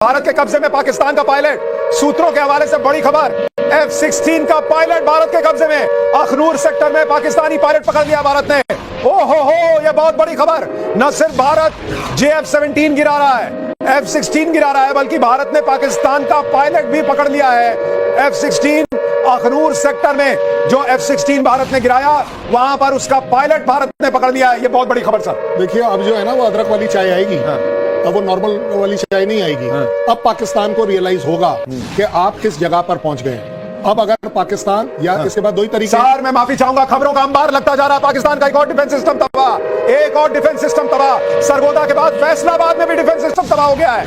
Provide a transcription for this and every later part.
भारत के कब्जे में पाकिस्तान का पायलट। सूत्रों के हवाले से बड़ी खबर, F-16 का पायलट भारत के कब्जे में। अखनूर सेक्टर में पाकिस्तानी पायलट पकड़ लिया भारत ने। हो, यह बहुत बड़ी खबर। न सिर्फ भारत JF-17 गिरा रहा है, F-16 गिरा रहा है, बल्कि भारत ने पाकिस्तान का पायलट भी पकड़ लिया है। F-16 अखनूर सेक्टर में जो F-16 भारत ने गिराया, वहां पर उसका पायलट भारत ने पकड़ लिया है। ये बहुत बड़ी खबर सर। देखिए, अब जो है ना वो अदरक वाली चाय आएगी। अब वो नॉर्मल वाली चाय नहीं आएगी। अब पाकिस्तान को रियलाइज होगा कि आप किस जगह पर पहुंच गए हैं। अब अगर पाकिस्तान या इसके बाद दो ही तरीके। सर मैं माफी चाहूंगा, खबरों का अंबार लगता जा रहा है। पाकिस्तान का एक और डिफेंस सिस्टम तबाह, एक और डिफेंस सिस्टम तबाह। सरगोदा के बाद फैसलाबाद में भी डिफेंस सिस्टम तबाह हो गया है।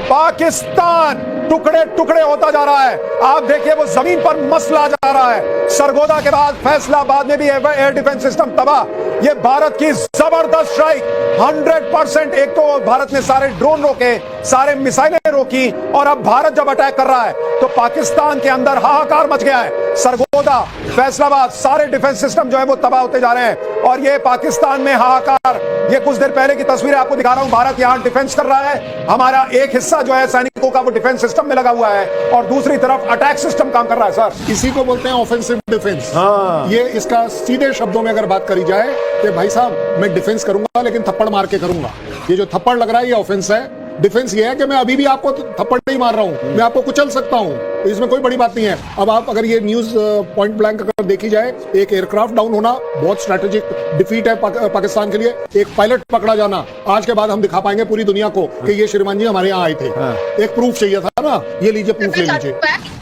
पाकिस्तान टुकड़े टुकड़े होता जा रहा है। आप देखिए वो जमीन पर मसला जा रहा है। सरगोदा के बाद फैसलाबाद में भी एयर डिफेंस सिस्टम तबाह। ये भारत की जबरदस्त स्ट्राइक 100%। एक तो भारत ने सारे ड्रोन रोके, सारे मिसाइलें रोकी, और अब भारत जब अटैक कर रहा है तो पाकिस्तान के अंदर हाहाकार मच गया है। सरगोदा, फैसलाबाद, सारे डिफेंस सिस्टम जो है वो तबाह होते जा रहे हैं। और ये पाकिस्तान में हाहाकार, ये कुछ देर पहले की तस्वीरें आपको दिखा रहा हूं। भारत यहां डिफेंस कर रहा है, हमारा एक हिस्सा जो है सैनिकों का वो डिफेंस सिस्टम में लगा हुआ है, और दूसरी तरफ अटैक सिस्टम काम कर रहा है। सर इसी को बोलते हैं ऑफेंसिव डिफेंस। ये इसका सीधे शब्दों में अगर बात करी जाए कि भाई साहब मैं डिफेंस करूंगा लेकिन थप्पड़ मार के करूंगा। ये जो थप्पड़ लग रहा है ये ऑफेंस है। डिफेंस ये है कि मैं अभी भी आपको थप्पड़ नहीं मार रहा हूं, मैं आपको कुचल सकता हूं, इसमें कोई बड़ी बात नहीं है। अब आप अगर ये न्यूज पॉइंट ब्लैंक अगर देखी जाए, एक एयरक्राफ्ट डाउन होना बहुत स्ट्रेटेजिक डिफीट है पाकिस्तान के लिए। एक पायलट पकड़ा जाना, आज के बाद हम दिखा पाएंगे पूरी दुनिया को कि ये श्रीमान जी हमारे यहाँ आए थे। एक प्रूफ चाहिए था ना, ये लीजिए प्रूफ ले लीजिए।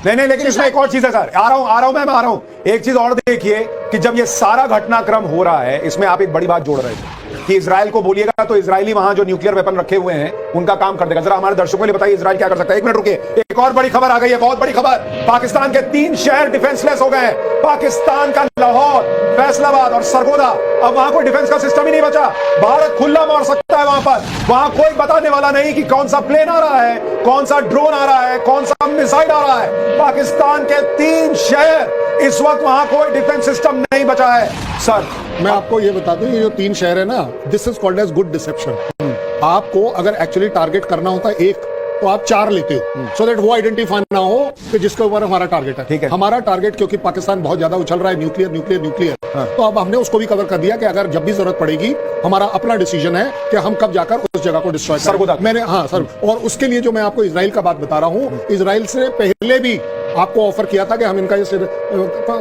नहीं, लेकिन इसमें एक और चीज है सर। आ रहा हूं। एक चीज और देखिए कि जब ये सारा घटनाक्रम हो रहा है, इसमें आप एक बड़ी बात जोड़ रहे थे कि इजराइल को बोलिएगा तो इजरायली वहां जो न्यूक्लियर वेपन रखे हुए हैं उनका काम कर देगा। जरा हमारे दर्शकों के लिए बताइए इजराइल क्या कर सकता है। एक मिनट रुकिए, एक और बड़ी खबर आ गई है, बहुत बड़ी खबर। पाकिस्तान के 3 शहर डिफेंसलेस हो गए हैं। पाकिस्तान का लाहौर, फैसलाबाद और सरगोदा। अब वहां कोई डिफेंस का सिस्टम ही नहीं बचा। भारत खुला मार सकता है वहां पर। वहां कोई बताने वाला नहीं कि कौन सा प्लेन आ रहा है, कौन सा ड्रोन आ रहा है, कौन सा मिसाइल आ रहा है। पाकिस्तान के 3 शहर, इस वक्त वहां कोई डिफेंस सिस्टम नहीं बचा है। सर मैं आपको ये बता दूं, ये जो 3 शहर है ना, this is called as good deception. आपको अगर एक्चुअली टारगेट करना होता है एक, तो आप 4 लेते हो, सो दैट वो आइडेंटिफाई ना हो कि जिसके ऊपर हमारा टारगेट है। ठीक है। हमारा टारगेट, क्योंकि पाकिस्तान बहुत ज्यादा उछल रहा है न्यूक्लियर, तो अब हमने उसको भी कवर कर दिया कि अगर जब भी जरूरत पड़ेगी, हमारा अपना डिसीजन है कि हम कब जाकर उस जगह को डिस्ट्रॉय करें। मैंने सर, और उसके लिए जो मैं आपको इजराइल का बात बता रहा हूँ, इजराइल से पहले भी आपको ऑफर किया था कि हम इनका ये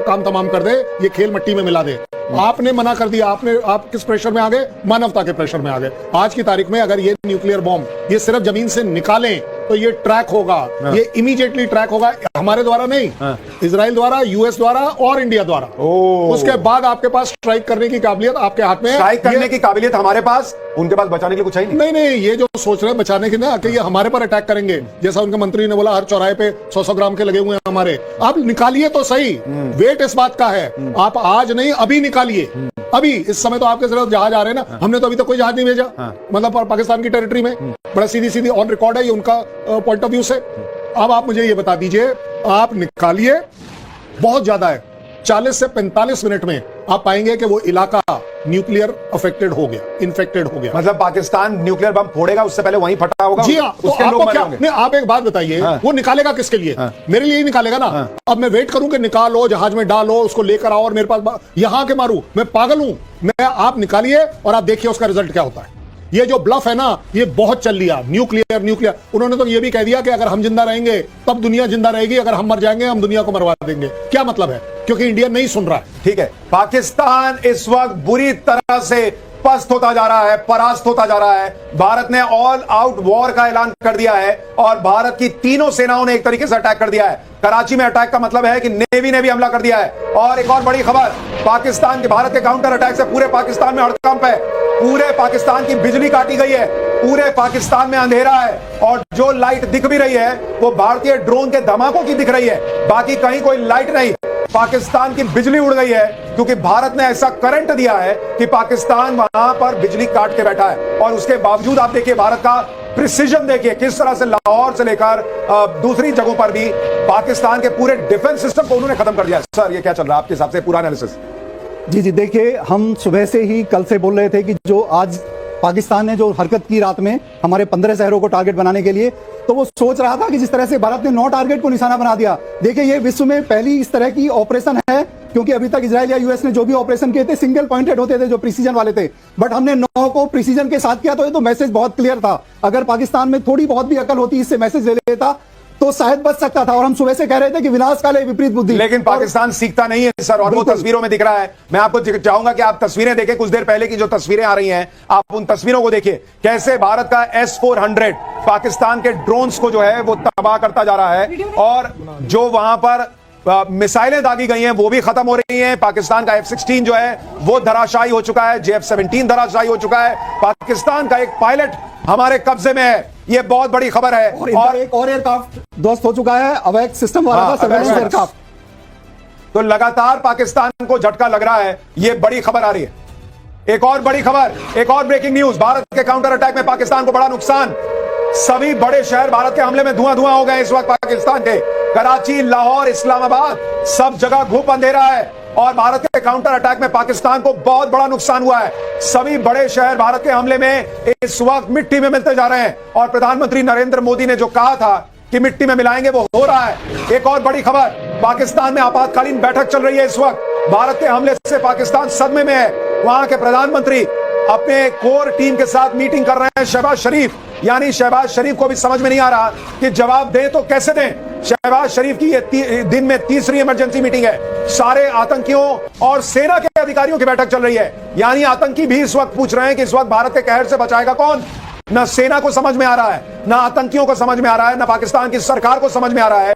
काम तमाम कर दे, ये खेल मिट्टी में मिला दे। आपने मना कर दिया। आप किस प्रेशर में आ गए? मानवता के प्रेशर में आ गए। आज की तारीख में अगर ये न्यूक्लियर बॉम्ब ये सिर्फ जमीन से निकालें तो ये ट्रैक होगा, ये इमीडिएटली ट्रैक होगा, हमारे द्वारा नहीं, इजराइल द्वारा, यूएस द्वारा और इंडिया द्वारा। उसके बाद आपके पास स्ट्राइक करने की काबिलियत आपके हाथ में है। स्ट्राइक करने की काबिलियत हमारे पास, उनके पास बचाने के लिए कुछ है ही नहीं। ये जो सोच रहे हैं बचाने की ना, कि ये हमारे पर अटैक करेंगे, जैसा उनके मंत्री ने बोला हर चौराहे पे 100-100 ग्राम के लगे हुए हैं हमारे। आप निकालिए तो सही, वेट इस बात का है। आप आज नहीं, अभी निकालिए। अभी इस समय तो आपके सिर्फ जहाज आ रहे हैं ना, हमने तो अभी तक कोई जहाज नहीं भेजा, मतलब पाकिस्तान की टेरिटरी में। बड़ा सीधी ऑन रिकॉर्ड है ये उनका पॉइंट ऑफ व्यू से। अब आप मुझे ये बता दीजिए, आप निकालिए, बहुत ज्यादा है, 40 से 45 मिनट में आप पाएंगे कि वो इलाका न्यूक्लियर अफेक्टेड हो गया, इन्फेक्टेड हो गया। मतलब पाकिस्तान न्यूक्लियर बम फोड़ेगा, उससे पहले वहीं फटा होगा। जी हाँ। तो आपको क्या नहीं, आप एक बात बताइए, वो निकालेगा किसके लिए? मेरे लिए ही निकालेगा ना। अब मैं वेट करूं कि निकालो, जहाज में डालो, उसको लेकर आओ और मेरे पास यहां के मारू, मैं पागल हूं मैं? आप निकालिए और आप देखिए उसका रिजल्ट क्या होता है। ये जो ब्लफ है ना, ये बहुत चल लिया। न्यूक्लियर उन्होंने तो ये भी कह दिया कि अगर हम जिंदा रहेंगे तब दुनिया जिंदा रहेगी, अगर हम मर जाएंगे हम दुनिया को मरवा देंगे। क्या मतलब है? क्योंकि इंडिया नहीं सुन रहा है। ठीक है, पाकिस्तान इस वक्त बुरी तरह से पस्त होता जा रहा है, परास्त होता जा रहा है। भारत ने ऑल आउट वॉर का ऐलान कर दिया है और भारत की तीनों सेनाओं ने एक तरीके से अटैक कर दिया है। कराची में अटैक का मतलब है कि नेवी ने भी हमला कर दिया है। और एक और बड़ी खबर, पाकिस्तान के भारत के काउंटर अटैक से पूरे पाकिस्तान में हड़कंप है। पूरे पाकिस्तान की बिजली काटी गई है, पूरे पाकिस्तान में अंधेरा है, और जो लाइट दिख भी रही है वो भारतीय ड्रोन के धमाकों की दिख रही है, बाकी कहीं कोई लाइट नहीं। पाकिस्तान की बिजली उड़ गई है क्योंकि भारत ने ऐसा करंट दिया है कि पाकिस्तान वहां पर बिजली काट के बैठा है। और उसके बावजूद आप देखिए भारत का प्रिसीजन देखिए, किस तरह से लाहौर से लेकर दूसरी जगहों पर भी पाकिस्तान के पूरे डिफेंस सिस्टम को उन्होंने खत्म कर दिया। सर ये क्या चल रहा है आपके हिसाब से, पूरा एनालिसिस? जी देखिए, हम सुबह से ही कल से बोल रहे थे कि जो आज पाकिस्तान ने जो हरकत की रात में हमारे 15 शहरों को टारगेट बनाने के लिए, तो वो सोच रहा था कि जिस तरह से भारत ने 9 टारगेट को निशाना बना दिया। देखिए ये विश्व में पहली इस तरह की ऑपरेशन है, क्योंकि अभी तक इजराइल या यूएस ने जो भी ऑपरेशन किए थे सिंगल पॉइंटेड होते थे, जो प्रिसीजन वाले थे, बट हमने 9 को प्रिसीजन के साथ किया। तो ये तो मैसेज बहुत क्लियर था। अगर पाकिस्तान में थोड़ी बहुत भी अकल होती, इससे मैसेज ले लेता तो शायद बच सकता था। और हम सुबह से कह रहे थे कि विनाशकाले विपरीत बुद्धि, लेकिन पाकिस्तान सीखता नहीं है सर, और वो तस्वीरों में दिख रहा है। मैं आपको चाहूंगा कि आप तस्वीरें देखें, कुछ देर पहले की जो तस्वीरें आ रही हैं, आप उन तस्वीरों को देखिए। कैसे भारत का S-400 पाकिस्तान के ड्रोन्स को जो है वो तबाह करता जा रहा है, और जो वहां पर मिसाइलें दागी गई हैं वो भी खत्म हो रही हैं। पाकिस्तान का F-16 जो है वो धराशायी हो चुका है, JF-17 धराशायी हो चुका है। पाकिस्तान का एक पायलट हमारे कब्जे में है। ये बहुत बड़ी खबर है। और एक और एयरक्राफ्ट ध्वस्त हो चुका है, अवैध सिस्टम वाला था, सर्वेलेंस एयरक्राफ्ट। तो लगातार पाकिस्तान को झटका लग रहा है। ये बड़ी खबर आ रही है। एक और बड़ी खबर, एक और ब्रेकिंग न्यूज, भारत के काउंटर अटैक में पाकिस्तान को बड़ा नुकसान। सभी बड़े शहर भारत के हमले में धुआं धुआं हो गए इस वक्त। पाकिस्तान के कराची, लाहौर, इस्लामाबाद, सब जगह घूप अंधेरा है, और भारत के काउंटर अटैक में पाकिस्तान को बहुत बड़ा नुकसान हुआ है। सभी बड़े शहर भारत के हमले में इस वक्त मिट्टी में मिलते जा रहे हैं, और प्रधानमंत्री नरेंद्र मोदी ने जो कहा था कि मिट्टी में मिलाएंगे वो हो रहा है। एक और बड़ी खबर, पाकिस्तान में आपातकालीन बैठक चल रही है इस वक्त। भारत के हमले से पाकिस्तान सदमे में है। वहां के प्रधानमंत्री अपने कोर टीम के साथ मीटिंग कर रहे हैं। शहबाज शरीफ, यानी शहबाज शरीफ को भी समझ में नहीं आ रहा कि जवाब दें तो कैसे दें। शहबाज शरीफ की ये दिन में तीसरी इमरजेंसी मीटिंग है। सारे आतंकियों और सेना के अधिकारियों की बैठक चल रही है। यानी आतंकी भी इस वक्त पूछ रहे हैं कि इस वक्त भारत के कहर से बचाएगा कौन। ना सेना को समझ में आ रहा है, ना आतंकियों को समझ में आ रहा है, ना पाकिस्तान की सरकार को समझ में आ रहा है